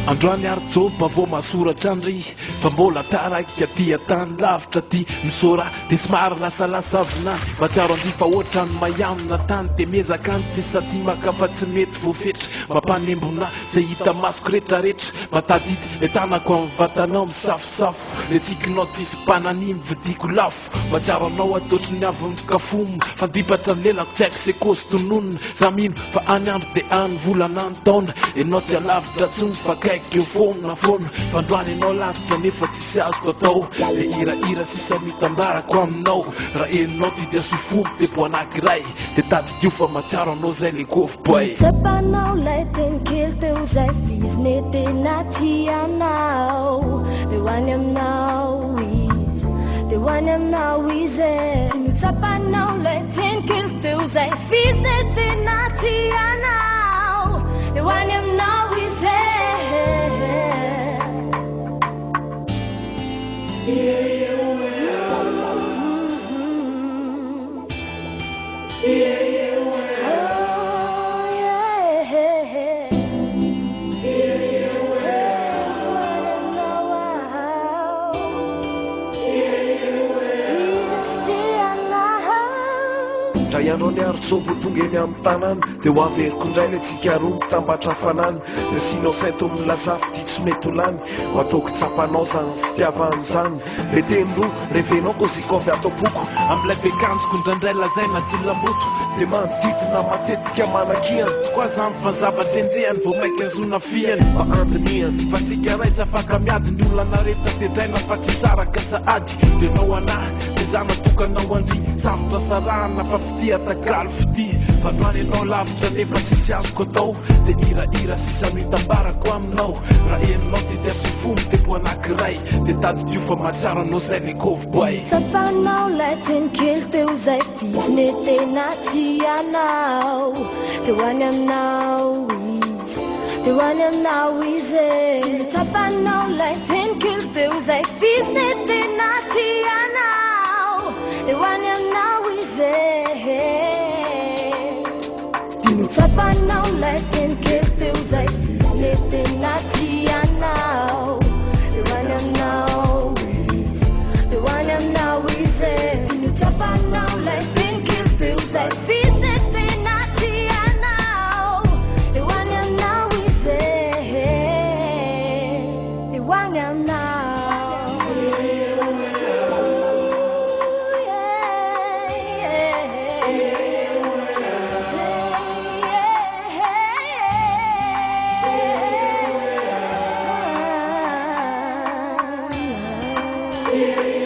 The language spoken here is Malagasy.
Androany ary joba vao masoratra andry fa mbola taraika tia tany lavitra ty misora de somary lasalasavina matsiaro andry fa ohatrany mayanona tany de miezaka any tsy sady maka fa tsy mety voafetra mampanembona zay hita masoko rehetrarehetra matadity le tanako amin'ny vatanao misafosafo le tsikinao tsisy mpananimy vidiko lafo matsiaro anao ataotry ny avy mikafomo fandipatra ny lelako tsy haiko se kosy tononona za mino fa any andro de any volana ny taona enao tsy alavitra tsony fa kaiky eo foana foana fandroany anao lavitra nefa tsisy azoko atao le iraira sisa mitambarako aminao raha eninao ty dia sofolo tepo anakiray de tadikio fa matsiaro anao zay le kofy boay tsapanao lay teny kely teo zay fizine tena tianao de hoany aminao izy de hoany aminao izy ty mitsapanao lay teny kely teo zay fizine tena tianao de hoany aminao izy Andro ny arotsobo tonga eny amin'ny tanàna de ho averiko indray le tsika roa mitambatra hafanana de sinao sainto amin'ny lazafy ty tsy mety ho lany ho ataoko tsapanao zany fitiavany zany le teny roa revenao kozikofy atao boko amilay vekanjoko indraindray lazaina jilamboto de manodidina matetika manakiany tsy koa zany fa zavatra-enjehany vao mainka azona fiany mba andiniany fa tsika ray tsy afaka miady ny olana rehetra sedraina fa tsy saraka saady lenao anahy de zana tokanao andry sarotra sarahana fa fitia takalo fity fandroany anao lavitra nefa tsisy azoko atao de iraira sisa mitambarako aminao raha eninao ty dia sofono tepo anakiray de tadikio fa matsiaro anao zay le kofy boay tsapanao lay teny kely teo zay fizine tena tianao de hoany aminao izy de hoany aminao izy tsapanao lay teny kely teo zay fizine tena tianao de hoany aminao izy tsapanao lay teny kely teo zay fizine tena tianao de hoany aminao izy de hoany aminao izy tsapanao lay teny kely teo zay fizine tena tianao de hoany aminao izy de hoany aminao Yeah.